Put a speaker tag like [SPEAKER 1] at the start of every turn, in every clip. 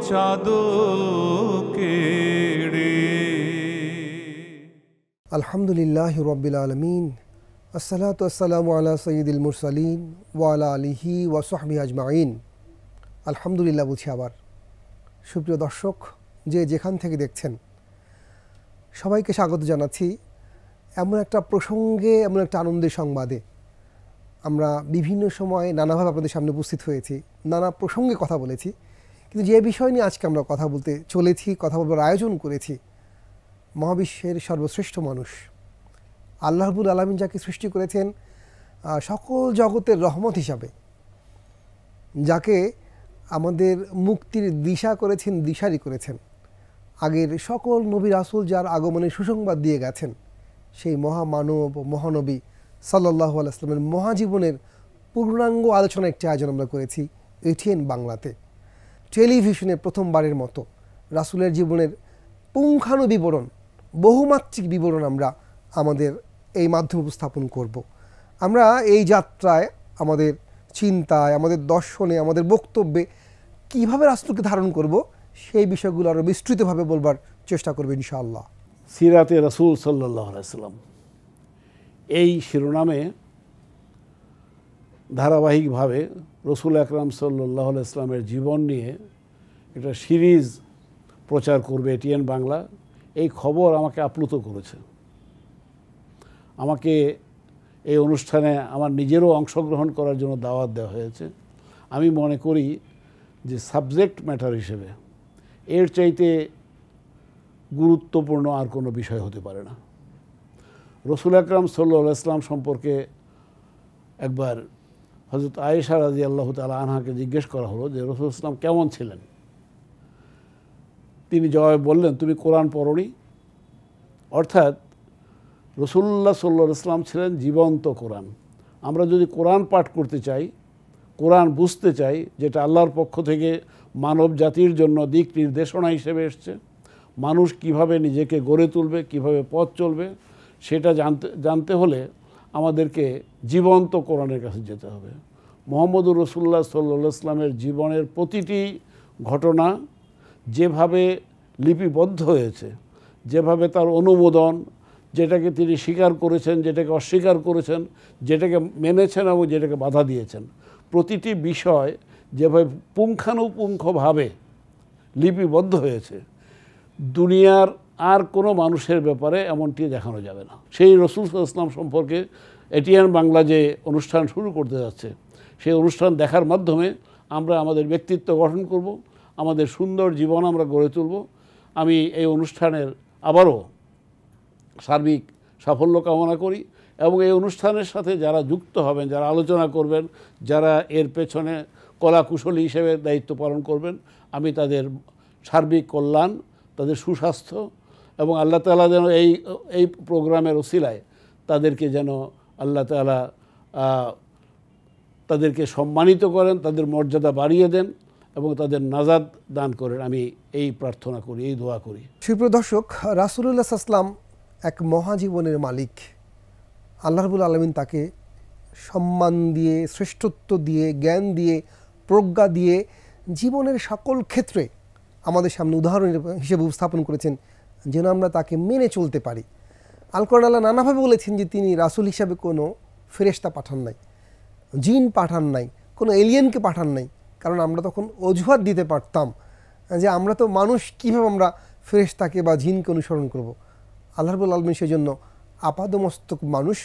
[SPEAKER 1] চাঁদকে।
[SPEAKER 2] আলহামদুলিল্লাহি রাব্বিল আলামিন, আসসালাতু আসসালামু আলা সাইয়্যিদিল মুরসালিন ওয়া আলা আলিহি ওয়া সাহবিহি আজমাইন। আলহামদুলিল্লাহ বলছি আবার। সুপ্রিয় দর্শক, যে যেখান থেকে দেখছেন সবাইকে স্বাগত জানাচ্ছি এমন একটা প্রসঙ্গে, এমন একটা আনন্দের সংবাদে। আমরা বিভিন্ন সময় নানাভাবে আপনাদের সামনে উপস্থিত হয়েছি, নানা প্রসঙ্গে কথা বলেছি, কিন্তু যে বিষয় নিয়ে আজকে আমরা কথা বলতে চলেছি, কথা বলবার আয়োজন করেছি, মহাবিশ্বের সর্বশ্রেষ্ঠ মানুষ আল্লাহ রাব্বুল আলামিন যাকে সৃষ্টি করেছেন সকল জগতের রহমত হিসাবে, যাকে আমাদের মুক্তির দিশা করেছেন, দিশারি করেছেন, আগের সকল নবী রাসূল যার আগমনের সুসংবাদ দিয়ে গেছেন, সেই মহামানব মহানবী সাল্লাল্লাহু আলাইহি ওয়াসাল্লামের মহাজীবনের পূর্ণাঙ্গ আলোচনা একটি আয়োজন আমরা করেছি এটিএন বাংলাতে। টেলিভিশনে প্রথমবারের মতো রাসূলের জীবনের পুঙ্খানু বিবরণ, বহুমাত্রিক বিবরণ আমরা আমাদের এই মাধ্যমে উপস্থাপন করব। আমরা এই যাত্রায়, আমাদের চিন্তায়, আমাদের দর্শনে, আমাদের বক্তব্যে কীভাবে রাসূলকে ধারণ করব, সেই বিষয়গুলো আরও বিস্তৃতভাবে বলবার চেষ্টা করব ইনশাআল্লাহ।
[SPEAKER 3] সিরাতে রাসূল সাল্লাল্লাহু আলাইহি ওয়াসাল্লাম এই শিরোনামে ধারাবাহিকভাবে রসুল আকরাম সাল্লাল্লাহু আলাইহি ওয়াসাল্লামের জীবন নিয়ে একটা সিরিজ প্রচার করবে এটিএন বাংলা। এই খবর আমাকে আপ্লুত করেছে। আমাকে এই অনুষ্ঠানে আমার নিজেরও অংশগ্রহণ করার জন্য দাওয়াত দেওয়া হয়েছে। আমি মনে করি যে সাবজেক্ট ম্যাটার হিসেবে এর চাইতে গুরুত্বপূর্ণ আর কোনো বিষয় হতে পারে না। রসুল আকরাম সাল্লাল্লাহু আলাইহি ওয়াসাল্লাম সম্পর্কে একবার হযরত আয়েশা রাদিয়াল্লাহু তাআলা আনহাকে জিজ্ঞেস করা হলো যে রসুল ইসলাম কেমন ছিলেন। তিনি জবাবে বললেন, তুমি কোরআন পড়োনি। অর্থাৎ রসুল্লাহ সাল্লাল্লাহু আলাইহি ওয়াসাল্লাম ছিলেন জীবন্ত কোরআন। আমরা যদি কোরআন পাঠ করতে চাই, কোরআন বুঝতে চাই, যেটা আল্লাহর পক্ষ থেকে মানব জাতির জন্য দিক নির্দেশনা হিসেবে এসছে, মানুষ কিভাবে নিজেকে গড়ে তুলবে, কিভাবে পথ চলবে, সেটা জানতে হলে আমাদেরকে জীবন্ত কোরআনের কাছে যেতে হবে। মুহাম্মদুর রাসূলুল্লাহ সাল্লাল্লাহু আলাইহি ওয়াসাল্লামের জীবনের প্রতিটি ঘটনা যেভাবে লিপিবদ্ধ হয়েছে, যেভাবে তার অনুমোদন, যেটাকে তিনি স্বীকার করেছেন, যেটাকে অস্বীকার করেছেন, যেটাকে মেনেছেন এবং যেটাকে বাধা দিয়েছেন, প্রতিটি বিষয় যেভাবে পুঙ্খানুপুঙ্খভাবে লিপিবদ্ধ হয়েছে, দুনিয়ার আর কোনো মানুষের ব্যাপারে এমনটি দেখানো যাবে না। সেই রাসূল সাল্লাল্লাহু আলাইহি ওয়াসাল্লাম সম্পর্কে এটিএন বাংলা যে অনুষ্ঠান শুরু করতে যাচ্ছে, সেই অনুষ্ঠান দেখার মাধ্যমে আমরা আমাদের ব্যক্তিত্ব গঠন করব, আমাদের সুন্দর জীবন আমরা গড়ে তুলব। আমি এই অনুষ্ঠানের আবারও সার্বিক সাফল্য কামনা করি এবং এই অনুষ্ঠানের সাথে যারা যুক্ত হবেন, যারা আলোচনা করবেন, যারা এর পেছনে কলাকুশলী হিসেবে দায়িত্ব পালন করবেন, আমি তাদের সার্বিক কল্যাণ, তাদের সুস্বাস্থ্য এবং আল্লাহ তাআলা যেন এই প্রোগ্রামের ওসিলায় তাদেরকে যেন আল্লাহ তাআলা তাদেরকে সম্মানিত করেন, তাদের মর্যাদা বাড়িয়ে দেন এবং তাদের নাজাত দান করেন। আমি এই প্রার্থনা করি, এই দোয়া করি।
[SPEAKER 2] সুপ্রিয় দর্শক, রাসূলুল্লাহ সাল্লাল্লাহু আলাইহি ওয়াসাল্লাম এক মহাজীবনের মালিক। আল্লাহ রাব্বুল আলামিন তাকে সম্মান দিয়ে, শ্রেষ্ঠত্ব দিয়ে, জ্ঞান দিয়ে, প্রজ্ঞা দিয়ে জীবনের সকল ক্ষেত্রে আমাদের সামনে উদাহরণ হিসেবে উপস্থাপন করেছেন, যেন আমরা তাকে মেনে চলতে পারি। আল কোরআন আল্লাহ নানাভাবে বলেছেন যে তিনি রাসূল হিসাবে কোনো ফেরেশতা পাঠান নাই, জিন পাঠান নাই, কোনো এলিয়েনকে পাঠান নাই। কারণ আমরা তখন অজুহাত দিতে পারতাম যে আমরা তো মানুষ, কীভাবে আমরা ফেরেশতাকে বা জিনকে অনুসরণ করব। আল্লাহ রাব্বুল আলামিন সেজন্য আপাদমস্তক মানুষ,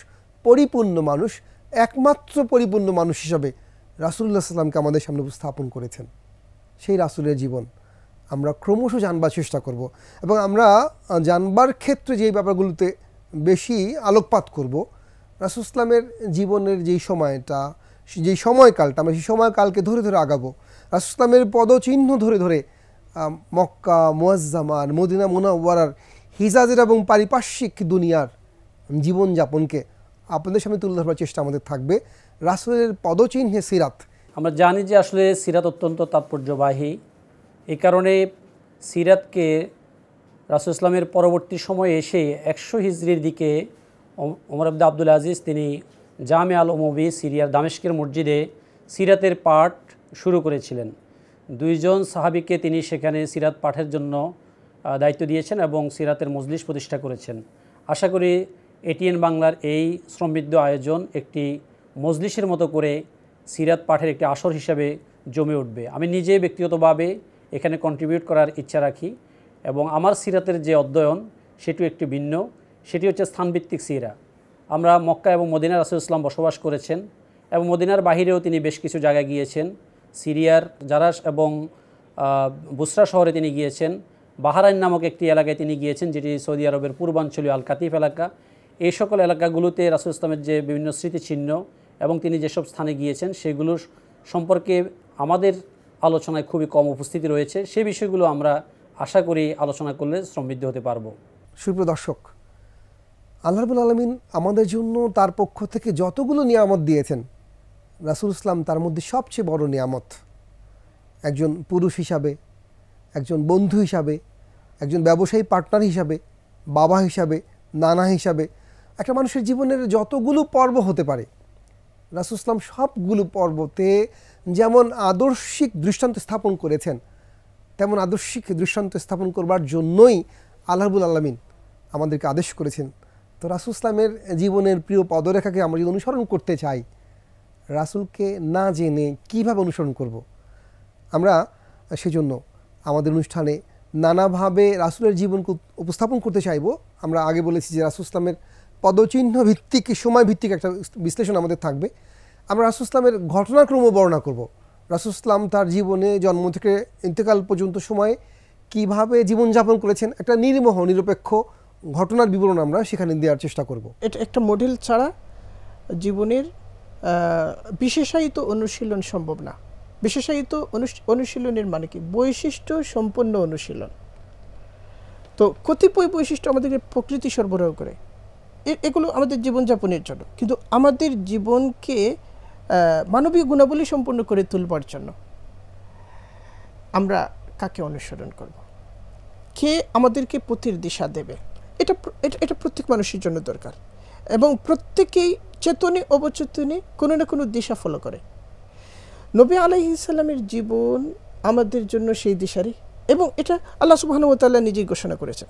[SPEAKER 2] পরিপূর্ণ মানুষ, একমাত্র পরিপূর্ণ মানুষ হিসাবে রাসূলুল্লাহ সাল্লাল্লাহু আলাইহি ওয়াসাল্লামকে আমাদের সামনে উপস্থাপন করেছেন। সেই রাসূলের জীবন আমরা ক্রমশ জানবার চেষ্টা করব এবং আমরা জানবার ক্ষেত্রে যেই ব্যাপারগুলোতে বেশি আলোকপাত করব, রাসূল ইসলামের জীবনের যেই সময়টা, যেই সময়কালটা, আমরা সেই সময়কালকে ধরে ধরে আগাবো। রাসূল ইসলামের পদচিহ্ন ধরে ধরে মক্কা মুআজ্জামান, মদিনা মুনাওয়ারার, হিজাজের এবং পারিপার্শ্বিক দুনিয়ার জীবনযাপনকে আপনাদের সামনে তুলে ধরবার চেষ্টা আমাদের থাকবে। রাসূলের পদচিহ্নে সিরাত।
[SPEAKER 4] আমরা জানি যে আসলে সিরাত অত্যন্ত তাৎপর্যবাহী। এই কারণে সিরাতকে রাসূল ইসলামের পরবর্তী সময়ে এসে 100 হিজরির দিকে ওমর ইবনে আব্দুল আজিজ তিনি জামে আল উমাবি সিরিয়ার দামেস্কের মসজিদে সিরাতের পাঠ শুরু করেছিলেন, দুইজন সাহাবীকে তিনি সেখানে সিরাত পাঠের জন্য দায়িত্ব দিয়েছেন এবং সিরাতের মজলিস প্রতিষ্ঠা করেছেন। আশা করি এটিএন বাংলার এই সমৃদ্ধ আয়োজন একটি মজলিসের মতো করে সিরাত পাঠের একটি আসর হিসাবে জমে উঠবে। আমি নিজে ব্যক্তিগতভাবে এখানে কন্ট্রিবিউট করার ইচ্ছা রাখি এবং আমার সিরাতের যে অধ্যয়ন সেটিও একটি ভিন্ন, সেটি হচ্ছে স্থানভিত্তিক সিরা। আমরা মক্কা এবং মদিনায় রাসূলুল্লাহ সাল্লাল্লাহু আলাইহি ওয়াসাল্লাম বসবাস করেছেন এবং মদিনার বাহিরেও তিনি বেশ কিছু জায়গায় গিয়েছেন। সিরিয়ার জারাশ এবং বুসরা শহরে তিনি গিয়েছেন। বাহরাইন নামক একটি এলাকায় তিনি গিয়েছেন, যেটি সৌদি আরবের পূর্বাঞ্চলীয় আল কাতিফ এলাকা। এই সকল এলাকাগুলোতে রাসূলুল্লাহ ইসলামের যে বিভিন্ন স্মৃতিচিহ্ন এবং তিনি যেসব স্থানে গিয়েছেন সেগুলো সম্পর্কে আমাদের আলোচনায় খুবই কম উপস্থিতি রয়েছে। সেই বিষয়গুলো আমরা আশা করি আলোচনা করলে সমৃদ্ধ হতে পারবো।
[SPEAKER 2] সুপ্রিয় দর্শক, আল্লাহ রাব্বুল আলামিন আমাদের জন্য তার পক্ষ থেকে যতগুলো নিয়ামত দিয়েছেন, রাসূল ইসলাম তার মধ্যে সবচেয়ে বড় নিয়ামত। একজন পুরুষ হিসাবে, একজন বন্ধু হিসাবে, একজন ব্যবসায়ী পার্টনার হিসাবে, বাবা হিসাবে, নানা হিসাবে, একটা মানুষের জীবনের যতগুলো পর্ব হতে পারে, রাসূল ইসলাম সবগুলো পর্বতে যেমন আদর্শিক দৃষ্টান্ত স্থাপন করেছেন, তেমন আদর্শিক দৃষ্টান্ত স্থাপন করবার জন্যই আল্লাহ রাব্বুল আলামিন আমাদেরকে আদেশ করেছেন। তো রাসূল ইসলামের জীবনের প্রিয় পদরেখাকে আমরা যদি অনুসরণ করতে চাই, রাসূলকে না জেনে কীভাবে অনুসরণ করব? আমরা সেজন্য আমাদের অনুষ্ঠানে নানাভাবে রাসূলের জীবনকে উপস্থাপন করতে চাইব। আমরা আগে বলেছি যে রাসূল ইসলামের পদচিহ্ন ভিত্তিক, সময় ভিত্তিক একটা বিশ্লেষণ আমাদের থাকবে। আমরা রাসূল ইসলামের ঘটনাক্রম বর্ণনা করব। রাসূল ইসলাম তার জীবনে জন্ম থেকে ইন্তেকাল পর্যন্ত সময়ে কীভাবে জীবনযাপন করেছেন, একটা নির্মোহ নিরপেক্ষ ঘটনার বিবরণ আমরা সেখানে দেওয়ার চেষ্টা করব।
[SPEAKER 5] এটা একটা মডেল ছাড়া জীবনের বিশেষায়িত অনুশীলন সম্ভব না। বিশেষায়িত অনুশীলনের মানে কি? বৈশিষ্ট্য সম্পন্ন অনুশীলন। তো কতিপয় বৈশিষ্ট্য আমাদেরকে প্রকৃতি সরবরাহ করে, এগুলো আমাদের জীবনযাপনের জন্য, কিন্তু আমাদের জীবনকে মানবীয় গুণাবলী সম্পন্ন করে তুলবার জন্য আমরা কাকে অনুসরণ করব, কে আমাদেরকে পথের দিশা দেবে, এটা প্রত্যেক মানুষের জন্য দরকার। এবং প্রত্যেকেই চেতনে অবচেতনে কোনো না কোনো দিশা ফলো করে। নবী আলাইহিস সালামের জীবন আমাদের জন্য সেই দিশারই, এবং এটা আল্লাহ সুবহানাহু ওয়া তাআলা নিজেই ঘোষণা করেছেন।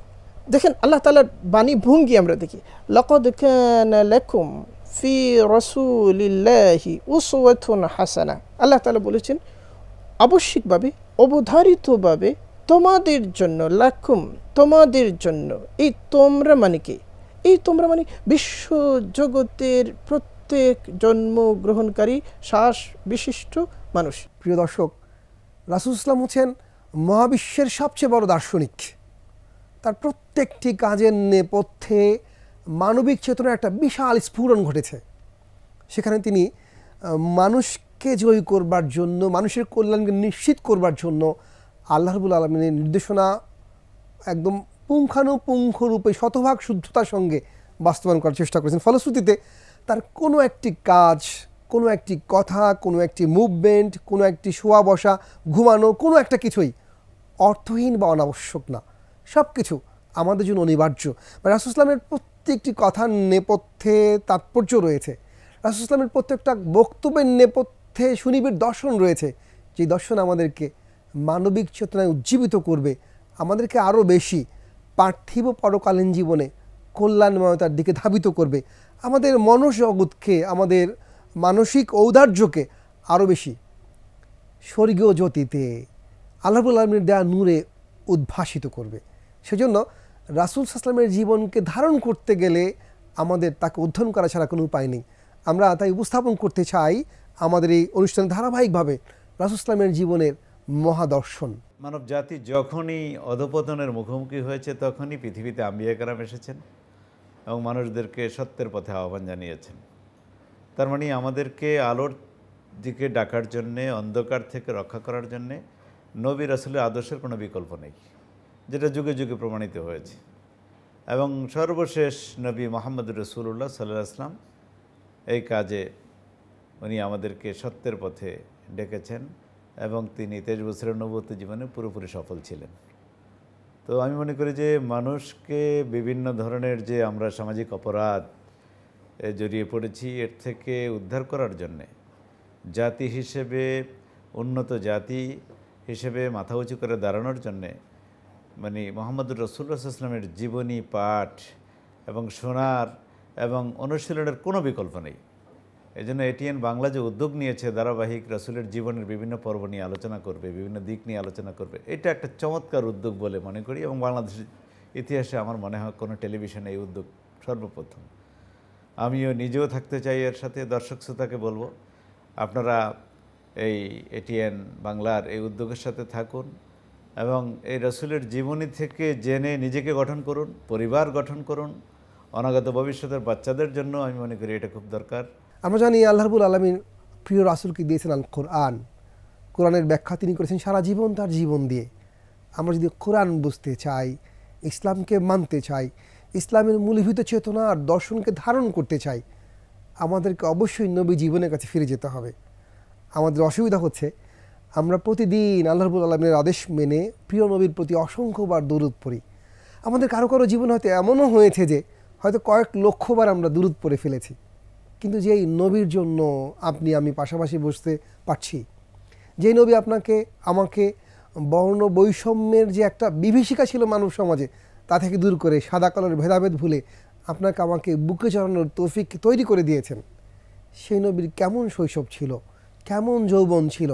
[SPEAKER 5] দেখেন আল্লাহ তাআলার বাণী ভঙ্গি আমরা দেখি, লাকাদ কানা লাকুম ফি রাসূলিল্লাহি উসওয়াতুন হাসানা। আল্লাহ তাআলা বলেছেন আবশ্যিকভাবে, অবধারিতভাবে তোমাদের জন্য, লাকুম তোমাদের জন্য। এই তোমরা মানে কি? এই তোমরা মানে বিশ্ব জগতের প্রত্যেক জন্মগ্রহণকারী শ্বাস বিশিষ্ট মানুষ।
[SPEAKER 2] প্রিয় দর্শক, রাসূল ইসলাম হচ্ছেন মহাবিশ্বের সবচেয়ে বড় দার্শনিক। তার প্রত্যেকটি কাজের নেপথ্যে মানবিক চেতনার একটা বিশাল স্ফুরণ ঘটেছে। সেখানে তিনি মানুষকে জয়ী করবার জন্য, মানুষের কল্যাণকে নিশ্চিত করবার জন্য আল্লাহ রাব্বুল আলামিনের নির্দেশনা একদম পুঙ্খানুপুঙ্খ রূপে শতভাগ শুদ্ধতার সঙ্গে বাস্তবায়ন করার চেষ্টা করেছেন। ফলশ্রুতিতে তার কোনো একটি কাজ, কোনো একটি কথা, কোনো একটি মুভমেন্ট, কোনো একটি শোয়া বসা, ঘুমানো, কোনো একটা কিছুই অর্থহীন বা অনাবশ্যক না। সব কিছু আমাদের জন্য অনিবার্য। রাসূল ইসলামের প্রত্যেকটি কথার নেপথ্যে তাৎপর্য রয়েছে। রাসূল ইসলামের প্রত্যেকটা বক্তব্যের নেপথ্যে সুনিবিড় দর্শন রয়েছে, যেই দর্শন আমাদেরকে মানবিক চেতনায় উজ্জীবিত করবে, আমাদেরকে আরও বেশি পার্থিব পরকালীন জীবনে কল্যাণময়তার দিকে ধাবিত করবে, আমাদের মনোজগৎকে, আমাদের মানসিক ঔদার্যকে আরও বেশি স্বর্গীয় জ্যোতিতে, আল্লাহ রাব্বুল আলামিনের দেয়া নূরে উদ্ভাসিত করবে। সেজন্য রাসূল সাল্লাল্লাহু আলাইহি ওয়াসাল্লামের জীবনকে ধারণ করতে গেলে আমাদের তাকে অধ্যয়ন করা ছাড়া কোনো উপায় নেই। আমরা তাই উপস্থাপন করতে চাই আমাদের এই অনুষ্ঠানে ধারাবাহিকভাবে রাসূল সাল্লাল্লাহু আলাইহি ওয়াসাল্লামের জীবনের মহাদর্শন।
[SPEAKER 1] মানব জাতি যখনই অধপতনের মুখোমুখি হয়েছে, তখনই পৃথিবীতে আম্বিয়া কেরাম এসেছেন এবং মানুষদেরকে সত্যের পথে আহ্বান জানিয়েছেন। তার মানে আমাদেরকে আলোর দিকে ডাকার জন্যে, অন্ধকার থেকে রক্ষা করার জন্যে নবী রাসূলের আদর্শের কোনো বিকল্প নেই, যেটা যুগে যুগে প্রমাণিত হয়েছে। এবং সর্বশেষ নবী মুহাম্মদুর রাসূলুল্লাহ সাল্লাল্লাহু আলাইহি ওয়াসাল্লাম এই কাজে উনি আমাদেরকে সত্যের পথে ডেকেছেন এবং তিনি 23 বছরের নবুয়ত জীবনে পুরোপুরি সফল ছিলেন। তো আমি মনে করি যে মানুষকে বিভিন্ন ধরনের যে আমরা সামাজিক অপরাধ জড়িয়ে পড়েছি, এর থেকে উদ্ধার করার জন্যে জাতি হিসেবে, উন্নত জাতি হিসেবে মাথা উঁচু করে দাঁড়ানোর জন্যে মানে মোহাম্মদুর রাসূলুল্লাহ সাল্লাল্লাহু আলাইহি ওয়াসাল্লামের জীবনী পাঠ এবং শোনার এবং অনুশীলনের কোনো বিকল্প নেই। এই জন্য এটিএন বাংলা যে উদ্যোগ নিয়েছে ধারাবাহিক রাসূলের জীবনের বিভিন্ন পর্ব নিয়ে আলোচনা করবে, বিভিন্ন দিক নিয়ে আলোচনা করবে, এটা একটা চমৎকার উদ্যোগ বলে মনে করি এবং বাংলাদেশের ইতিহাসে আমার মনে হয় কোনো টেলিভিশনে এই উদ্যোগ সর্বপ্রথম। আমিও নিজেও থাকতে চাই এর সাথে। দর্শক শ্রোতাকে বলবো আপনারা এই এটিএন বাংলার এই উদ্যোগের সাথে থাকুন এবং এই রাসূলের জীবনী থেকে জেনে নিজেকে গঠন করুন, পরিবার গঠন করুন। অনাগত ভবিষ্যতের বাচ্চাদের জন্য আমি মনে করি এটা খুব দরকার।
[SPEAKER 2] আমরা জানি আল্লাহ রাব্বুল আলামিন প্রিয় রাসূলকে দিয়েছেন আল কোরআন। কোরআনের ব্যাখ্যা তিনি করেছেন সারা জীবন তার জীবন দিয়ে। আমরা যদি কোরআন বুঝতে চাই, ইসলামকে মানতে চাই, ইসলামের মূলীভূত চেতনা আর দর্শনকে ধারণ করতে চাই, আমাদেরকে অবশ্যই নবী জীবনের কাছে ফিরে যেতে হবে। আমাদের অসুবিধা হচ্ছে আমরা প্রতিদিন আল্লাহ রাব্বুল আলামিনের আদেশ মেনে প্রিয় নবীর প্রতি অসংখ্যবার দরুদ পড়ি। আমাদের কারো কারো জীবন হয়তো এমনও হয়েছে যে হয়তো কয়েক লক্ষবার আমরা দরুদ পড়ে ফেলেছি, কিন্তু যেই নবীর জন্য আপনি আমি পাশাপাশি বসতে পারছি, যেই নবী আপনাকে আমাকে বর্ণ বৈষম্যের যে একটা বিভীষিকা ছিল মানব সমাজে তা থেকে দূর করে সাদা কালোর ভেদাভেদ ভুলে আপনাকে আমাকে বুকে চড়ানোর তৌফিক তৈরি করে দিয়েছেন, সেই নবীর কেমন শৈশব ছিল, কেমন যৌবন ছিল,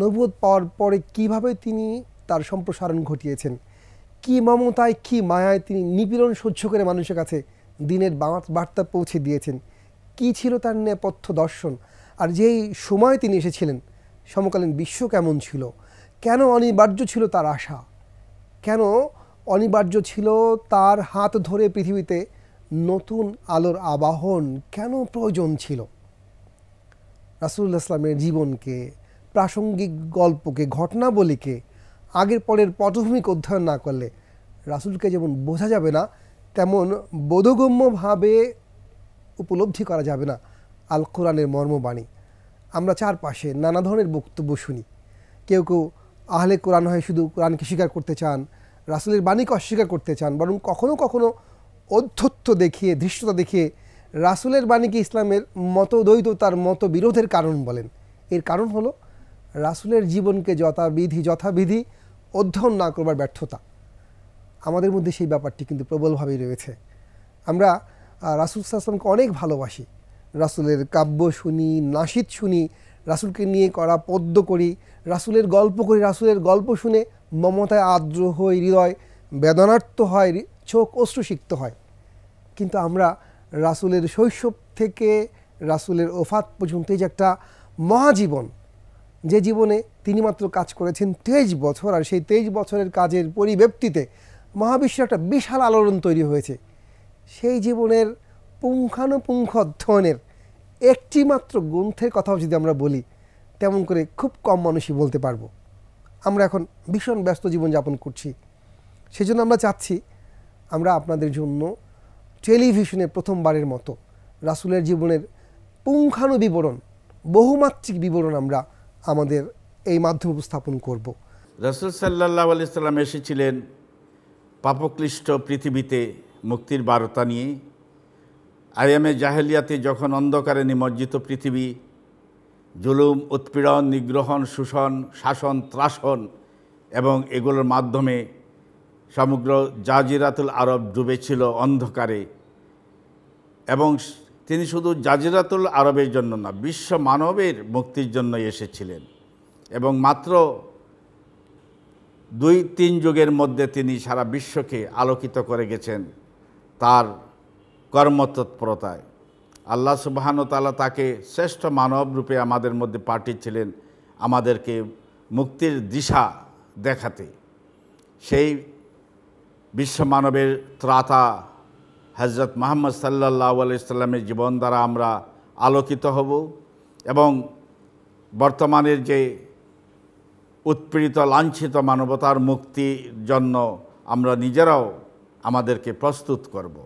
[SPEAKER 2] নবুয়ত পাওয়ার পরে কিভাবে তিনি তার সম্প্রসারণ ঘটিয়েছেন, কি মমতায় কি মায়ায় তিনি নিপীড়ন সহ্য করে মানুষের কাছে দিনের বার্তা পৌঁছে দিয়েছেন, কি ছিল তার নেপথ্য দর্শন, আর যেই সময় তিনি এসেছিলেন সমকালীন বিশ্ব কেমন ছিল, কেন অনিবার্য ছিল তার আশা, কেন অনিবার্য ছিল তার হাত ধরে পৃথিবীতে নতুন আলোর আবাহন কেন প্রয়োজন ছিল। রাসূলুল্লাহ ইসলামের জীবনকে, প্রাসঙ্গিক গল্পকে, ঘটনাবলীকে আগের পরের পটভূমিক অধ্যয়ন না করলে রাসূলকে যেমন বোঝা যাবে না, তেমন বোধগম্যভাবে উপলব্ধি করা যাবে না আল কোরআনের মর্মবাণী। আমরা চারপাশে নানা ধরনের বক্তব্য শুনি। কেউ কেউ আহলে কোরআন হয়ে শুধু কোরআনকে স্বীকার করতে চান, রাসূলের বাণীকে অস্বীকার করতে চান, বরং কখনো কখনো অধ্যত্ব দেখিয়ে, ধৃষ্টতা দেখিয়ে রাসূলের বাণীকে ইসলামের মতদ্বৈততার মত বিরোধের কারণ বলেন। এর কারণ হলো রাসূলের জীবনকে যথাবিধি অধ্যয়ন না করবার ব্যর্থতা। আমাদের মধ্যে সেই ব্যাপারটি কিন্তু প্রবলভাবেই রয়েছে। আমরা রাসূল সাল্লাল্লাহু আলাইহি ওয়াসাল্লামকে অনেক ভালোবাসি, রাসূলের কাব্য শুনি, নাশিদ শুনি, রাসূলকে নিয়ে করা পদ্য করি, রাসূলের গল্প করি, রাসূলের গল্প শুনে মমতায় আর্দ্র হই, হৃদয় বেদনার্ত হয়, চোখ অশ্রুসিক্ত হয়। কিন্তু আমরা রাসূলের শৈশব থেকে রাসূলের ওফাত পর্যন্ত এই যে একটা মহাজীবন, যে জীবনে তিনি মাত্র কাজ করেছেন 23 বছর, আর সেই 23 বছরের কাজের পরিব্যাপ্তিতে মহাবিশ্বের একটা বিশাল আলোড়ন তৈরি হয়েছে, সেই জীবনের পুঙ্খানুপুঙ্খ অধ্যয়নের একটি মাত্র গ্রন্থের কথাও যদি আমরা বলি, তেমন করে খুব কম মানুষই বলতে পারবো। আমরা এখন ভীষণ ব্যস্ত জীবনযাপন করছি, সেজন্য আমরা চাচ্ছি আমরা আপনাদের জন্য টেলিভিশনে প্রথমবারের মতো রাসূলের জীবনের পুঙ্খানু বিবরণ, বহুমাত্রিক বিবরণ আমরা আমাদের এই মাধ্যমে উপস্থাপন করব।
[SPEAKER 6] রাসূল সাল্লাল্লাহু আলাইহি সাল্লাম এসেছিলেন পাপক্লিষ্ট পৃথিবীতে মুক্তির বার্তা নিয়ে। আয়ামে জাহেলিয়াতে যখন অন্ধকারে নিমজ্জিত পৃথিবী, জুলুম, উৎপীড়ন, নিগ্রহণ, শোষণ, শাসন, ত্রাসন এবং এগুলোর মাধ্যমে সমগ্র জাজিরাতুল আরব ডুবেছিল অন্ধকারে, এবং তিনি শুধু জাজিরাতুল আরবের জন্য না, বিশ্ব মানবের মুক্তির জন্য এসেছিলেন। এবং মাত্র 2-3 যুগের মধ্যে তিনি সারা বিশ্বকে আলোকিত করে গেছেন তার কর্মতৎপরতায়। আল্লাহ সুবহানাহু ওয়া তাআলা তাকে শ্রেষ্ঠ মানব রূপে আমাদের মধ্যে পাঠিয়েছিলেন আমাদেরকে মুক্তির দিশা দেখাতে। সেই বিশ্ব মানবের ত্রাতা হযরত মুহাম্মদ সাল্লাল্লাহু আলাইহি সাল্লামের জীবন দ্বারা আমরা আলোকিত হব এবং বর্তমানের যে উৎপীড়িত, লাঞ্ছিত মানবতার মুক্তির জন্য আমরা নিজেরাও আমাদেরকে প্রস্তুত করব।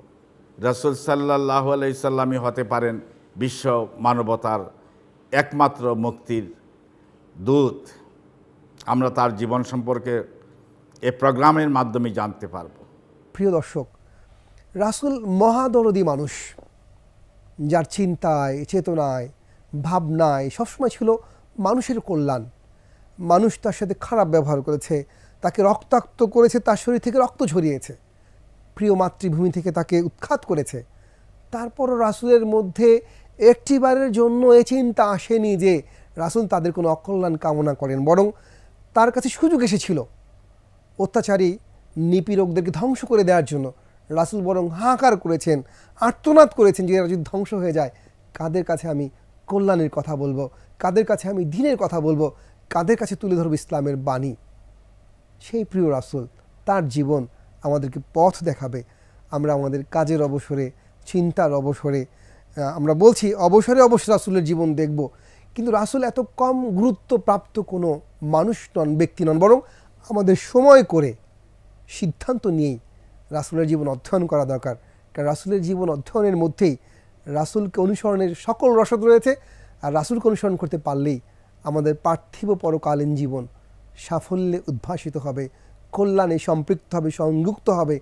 [SPEAKER 6] রাসূল সাল্লাল্লাহু আলাইহি সাল্লামই হতে পারেন বিশ্ব মানবতার একমাত্র মুক্তির দূত। আমরা তার জীবন সম্পর্কে এই প্রোগ্রামের মাধ্যমে জানতে পারব।
[SPEAKER 2] প্রিয় দর্শক, রাসূল মহাদরদী মানুষ, যার চিন্তায়, চেতনায়, ভাবনায় সবসময় ছিল মানুষের কল্যাণ। মানুষ তার সাথে খারাপ ব্যবহার করেছে, তাকে রক্তাক্ত করেছে, তার শরীর থেকে রক্ত ঝরিয়েছে, প্রিয় মাতৃভূমি থেকে তাকে উৎখাত করেছে। তারপরও রাসূলের মধ্যে একটিবারের জন্য এই চিন্তা আসেনি যে রাসূল তাদের কোনো অকল্যাণ কামনা করেন, বরং তার কাছে সুযোগ এসেছিল অত্যাচারী নিপীড়কদেরকে ধ্বংস করে দেওয়ার জন্য। রাসূল বরং হাহাকার করেছেন, আর্তনাদ করেছেন যে এরা যদি ধ্বংস হয়ে যায়, কাদের কাছে আমি কল্যাণের কথা বলবো, কাদের কাছে আমি দ্বীনের কথা বলবো, কাদের কাছে তুলে ধরবো ইসলামের বাণী। সেই প্রিয় রাসূল, তার জীবন আমাদেরকে পথ দেখাবে। আমরা আমাদের কাজের অবসরে, চিন্তার অবসরে, আমরা বলছি অবসরে অবশ্যই রাসূলের জীবন দেখব, কিন্তু রাসূল এত কম গুরুত্বপ্রাপ্ত কোনো মানুষ নন, ব্যক্তি নন, বরং আমাদের সময় করে সিদ্ধান্ত নিয়েই রাসূলের জীবন অধ্যয়ন করা দরকার। কারণ রাসূলের জীবন অধ্যয়নের মধ্যেই রাসূলকে অনুসরণের সকল রসদ রয়েছে। আর রাসূলকে অনুসরণ করতে পারলেই আমাদের পার্থিব পরকালীন জীবন সাফল্যে উদ্ভাসিত হবে, কল্যাণে সম্পৃক্ত হবে, সংযুক্ত হবে,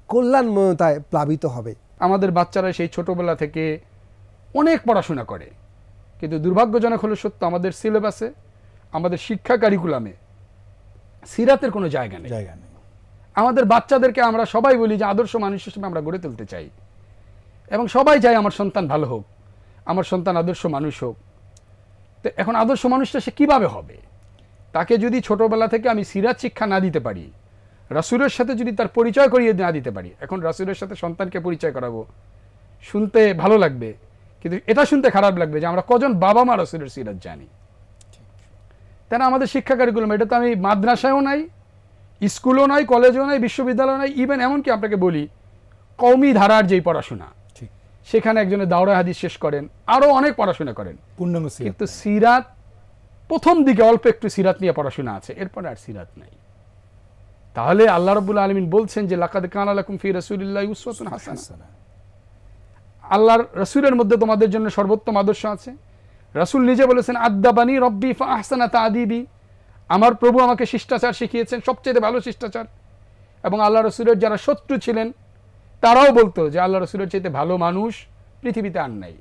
[SPEAKER 2] কল্যাণময়তায় প্লাবিত হবে।
[SPEAKER 7] আমাদের বাচ্চারা সেই ছোটবেলা থেকে অনেক পড়াশোনা করে, কিন্তু দুর্ভাগ্যজনক হলো সত্য, আমাদের সিলেবাসে, আমাদের শিক্ষা কারিকুলামে সিরাতের কোনো জায়গা নেই। আমাদের বাচ্চাদেরকে আমরা সবাই বলি যে আদর্শ মানুষ হিসেবে আমরা গড়ে তুলতে চাই, এবং সবাই চাই আমার সন্তান ভালো হোক, আমার সন্তান আদর্শ মানুষ হোক। তো এখন আদর্শ মানুষটা সে কীভাবে হবে? তাকে যদি ছোটোবেলা থেকে আমি সিরাত শিক্ষা না দিতে পারি, রাসূলের সাথে যদি তার পরিচয় করিয়ে না দিতে পারি, এখন রাসূলের সাথে সন্তানকে পরিচয় করাবো, শুনতে ভালো লাগবে, কিন্তু এটা শুনতে খারাপ লাগবে যে আমরা কজন বাবা মা রাসূলের সিরাত জানি। তাই না? আমাদের শিক্ষা কারিকুলাম এটা তো আমি মাদ্রাসায়ও নাই, স্কুলও নাই, কলেজও নাই, বিশ্ববিদ্যালয় নাই, ইভেন এমনকি আপনাকে বলি কওমি ধারার যেই পড়াশোনা, সেখানে একজনে দাওরা হাদিস শেষ করেন, আরও অনেক পড়াশোনা করেন, কিন্তু সিরাত প্রথম দিকে অল্প একটু সিরাত নিয়ে পড়াশোনা আছে, এরপরে আর সিরাত নাই। তাহলে আল্লাহ রাব্বুল আলামিন বলছেন যে লাকাদ কানা লাকুম ফি রাসূলিল্লাহি উসওয়াতুন হাসানাহ, আল্লাহর রাসূলের মধ্যে তোমাদের জন্য সর্বোত্তম আদর্শ আছে। রাসূল নিজে বলেছেন আদ্দাবানি রব্বি ফা আহসানা তা'দিবি, আমার প্রভু আমাকে শিষ্টাচার শিখিয়েছেন, সবচেয়ে ভালো শিষ্টাচার। এবং আল্লাহ রাসূলের যারা শত্রু ছিলেন তারাও বলতো যে আল্লাহ রাসূলের চাইতে ভালো মানুষ পৃথিবীতে আর নাই।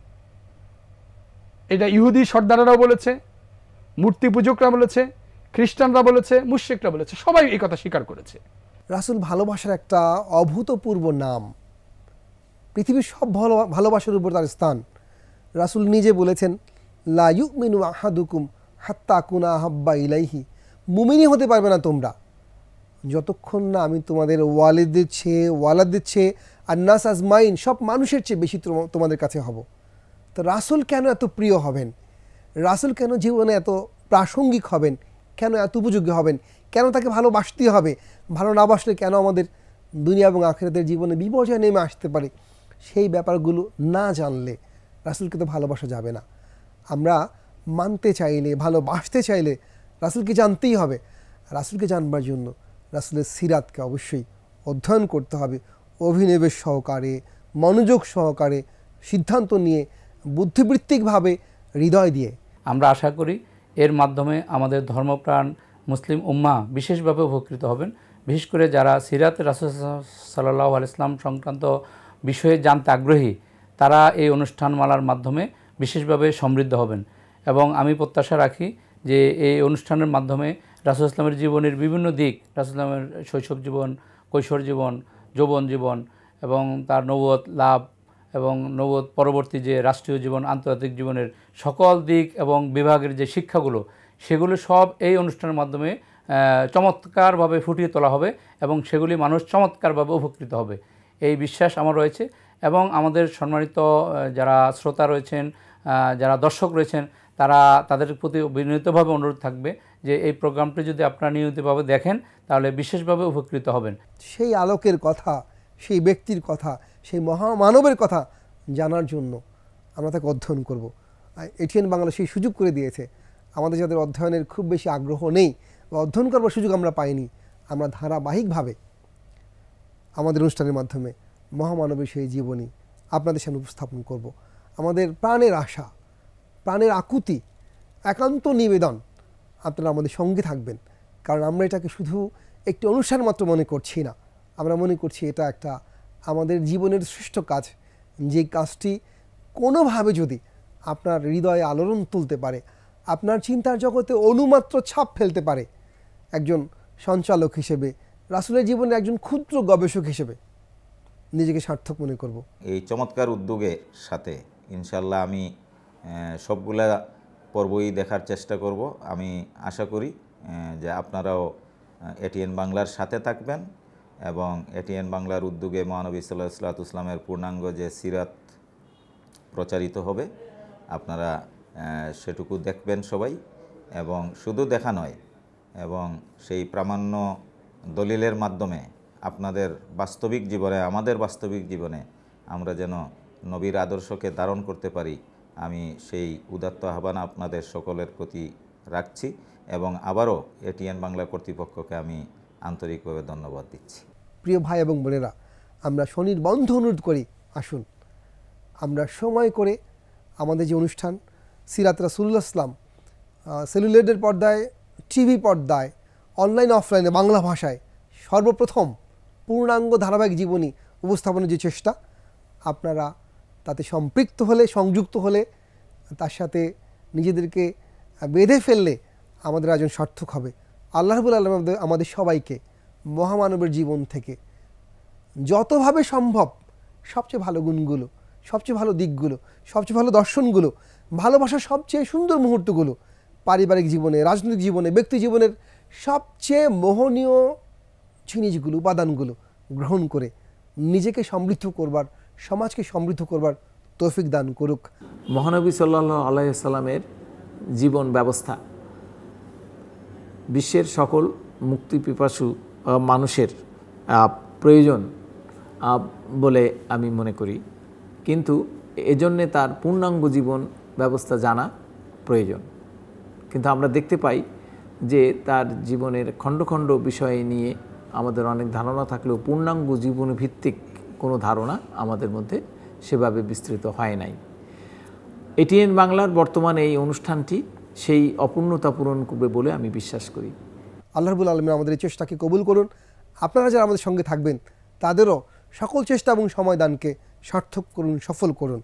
[SPEAKER 7] এটা ইহুদি সর্দারেরাও বলেছে, মূর্তি পূজকরা বলেছে, খ্রিস্টানরা বলেছে, মুশরিকরা বলেছে, সবাই এই কথা স্বীকার করেছে।
[SPEAKER 2] রাসূল ভালোবাসার একটা অভূতপূর্ব নাম, পৃথিবীর সব ভালোবাসার উপর তার স্থান। রাসূল নিজে বলেছেন লা ইউমিনু আহাদুকুম হাত্তা আকুনা আহাব্বা ইলাইহি, মুমিনই হতে পারবে না তোমরা যতক্ষণ না আমি তোমাদের ওয়ালাদের চেয়ে আর নাস আজমাইন, সব মানুষের চেয়ে বেশি তোমাদের কাছে হব। তো রাসূল কেন এত প্রিয় হবেন? রাসূল কেন জীবনে এত প্রাসঙ্গিক হবেন? কেন এত উপযোগী হবেন? কেন তাকে ভালোবাসতেই হবে? ভালো না বাসলে কেন আমাদের দুনিয়া এবং আখিরাতের জীবনে বিপর্যয় নেমে আসতে পারে? সেই ব্যাপারগুলো না জানলে রাসূলকে তো ভালোবাসা যাবে না। আমরা মানতে চাইলে, ভালোবাসতে চাইলে রাসূলকে জানতেই হবে। রাসূলকে জানবার জন্য রাসূলের সিরাতকে অবশ্যই অধ্যয়ন করতে হবে, অভিনিবেশ সহকারে, মনোযোগ সহকারে, সিদ্ধান্ত নিয়ে, বুদ্ধিবৃত্তিকভাবে, হৃদয় দিয়ে।
[SPEAKER 4] আমরা আশা করি এর মাধ্যমে আমাদের ধর্মপ্রাণ মুসলিম উম্মাহ বিশেষভাবে উপকৃত হবেন। বিশেষ করে যারা সিরাত রাসূল সাল্লাল্লাহু আলাইহি ওয়াসাল্লাম সংক্রান্ত বিষয়ে জানতে আগ্রহী, তারা এই অনুষ্ঠানমালার মাধ্যমে বিশেষভাবে সমৃদ্ধ হবেন। এবং আমি প্রত্যাশা রাখি যে এই অনুষ্ঠানের মাধ্যমে রাসূল ইসলামের জীবনের বিভিন্ন দিক, রাসূল ইসলামের শৈশব জীবন, কৈশোর জীবন, যৌবন জীবন এবং তার নবুয়ত লাভ এবং নবুয়ত পরবর্তী যে রাষ্ট্রীয় জীবন, আন্তর্জাতিক জীবনের সকল দিক এবং বিভাগের যে শিক্ষাগুলো, সেগুলো সব এই অনুষ্ঠানের মাধ্যমে চমৎকারভাবে ফুটিয়ে তোলা হবে এবং সেগুলি মানুষ চমৎকারভাবে উপকৃত হবে, এই বিশ্বাস আমার রয়েছে। এবং আমাদের সম্মানিত যারা শ্রোতা রয়েছেন, যারা দর্শক রয়েছেন, তাদের প্রতি বিনীতভাবে অনুরোধ থাকবে যে এই প্রোগ্রামটি যদি আপনারা নিয়মিতভাবে দেখেন তাহলে বিশেষভাবে উপকৃত হবেন।
[SPEAKER 2] সেই আলোকের কথা, সেই ব্যক্তির কথা, সেই মহামানবের কথা জানার জন্য আমরা তাকে অধ্যয়ন করব। এটিএন বাংলা সেই সুযোগ করে দিয়েছে। আমাদের যাদের অধ্যয়নের খুব বেশি আগ্রহ নেই বা অধ্যয়ন করবার সুযোগ আমরা পাইনি, আমরা ধারাবাহিকভাবে আমাদের অনুষ্ঠানের মাধ্যমে মহামানবের সেই জীবনী আপনাদের সামনে উপস্থাপন করব। আমাদের প্রাণের আশা, প্রাণের আকুতি, একান্ত নিবেদন আপনারা আমাদের সঙ্গে থাকবেন। কারণ আমরা এটাকে শুধু একটি অনুষ্ঠান মাত্র মনে করছি না, আমরা মনে করছি এটা একটা আমাদের জীবনের শ্রেষ্ঠ কাজ, যে কাজটি কোনোভাবে যদি আপনার হৃদয়ে আলোড়ন তুলতে পারে, আপনার চিন্তার জগতে অনুমাত্র ছাপ ফেলতে পারে একজন সঞ্চালক হিসেবে, রাসূলের জীবনে একজন ক্ষুদ্র গবেষক হিসেবে নিজেকে সার্থক মনে করব।
[SPEAKER 8] এই চমৎকার উদ্যোগের সাথে ইনশাল্লাহ আমি সবগুলা পর্বই দেখার চেষ্টা করব। আমি আশা করি যে আপনারাও এটিএন বাংলার সাথে থাকবেন এবং এটিএন বাংলার উদ্যোগে মহানবী সাল্লাল্লাহু আলাইহি ওয়াসাল্লামের পূর্ণাঙ্গ যে সিরাত প্রচারিত হবে আপনারা সেটুকু দেখবেন সবাই, এবং শুধু দেখা নয় এবং সেই প্রামাণ্য দলিলের মাধ্যমে আপনাদের বাস্তবিক জীবনে, আমাদের বাস্তবিক জীবনে আমরা যেন নবীর আদর্শকে ধারণ করতে পারি, আমি সেই উদাত্ত আহ্বান আপনাদের সকলের প্রতি রাখছি এবং আবারও এটিএন বাংলা কর্তৃপক্ষকে আমি আন্তরিকভাবে ধন্যবাদ দিচ্ছি।
[SPEAKER 2] প্রিয় ভাই এবং বোনেরা, আমরা স্বনির্বন্ধ অনুরোধ করি, আসুন আমরা সময় করে আমাদের যে অনুষ্ঠান সিরাত রাসূলুল্লাহ সাল্লাল্লাহু আলাইহি ওয়াসাল্লাম সেলুলারের পর্দায়, টিভি পর্দায়, অনলাইন অফলাইনে বাংলা ভাষায় সর্বপ্রথম পূর্ণাঙ্গ ধারাবাহিক জীবনী উপস্থাপনের যে চেষ্টা, আপনারা তাতে সম্পৃক্ত হলে, সংযুক্ত হলে, তার সাথে নিজেদেরকে বেঁধে ফেললে আমাদের আয়োজন সার্থক হবে। আল্লাহ রাব্বুল আলামিন আমাদের সবাইকে মহামানবের জীবন থেকে যতভাবে সম্ভব সবচেয়ে ভালো গুণগুলো, সবচেয়ে ভালো দিকগুলো, সবচেয়ে ভালো দর্শনগুলো, ভালোবাসার সবচেয়ে সুন্দর মুহূর্তগুলো, পারিবারিক জীবনে, রাজনৈতিক জীবনে, ব্যক্তি জীবনের সবচেয়ে মোহনীয় জিনিসগুলো, উপাদানগুলো গ্রহণ করে নিজেকে সমৃদ্ধ করবার, সমাজকে সমৃদ্ধ করবার তৌফিক দান করুক।
[SPEAKER 9] মহানবী সাল্লাল্লাহু আলাইহি ওয়াসাল্লামের জীবন ব্যবস্থা বিশ্বের সকল মুক্তিপিপাসু মানুষের প্রয়োজন বলে আমি মনে করি, কিন্তু এজন্যে তার পূর্ণাঙ্গ জীবন ব্যবস্থা জানা প্রয়োজন। কিন্তু আমরা দেখতে পাই যে তার জীবনের খণ্ড খণ্ড বিষয় নিয়ে আমাদের অনেক ধারণা থাকলেও পূর্ণাঙ্গ জীবন ভিত্তিক কোনো ধারণা আমাদের মধ্যে সেভাবে বিস্তৃত হয় নাই। এটিএন বাংলার বর্তমানে এই অনুষ্ঠানটি সেই অপূর্ণতা পূরণ করবে বলে আমি বিশ্বাস করি।
[SPEAKER 2] আল্লাহ রাব্বুল আলামিন আমাদের এই চেষ্টাকে কবুল করুন। আপনারা যারা আমাদের সঙ্গে থাকবেন তাদেরও সকল চেষ্টা এবং সময়দানকে সার্থক করুন, সফল করুন।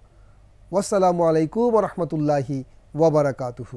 [SPEAKER 2] ওয়াসসালামু আলাইকুম ওয়া রাহমাতুল্লাহি ওয়া বারাকাতুহু।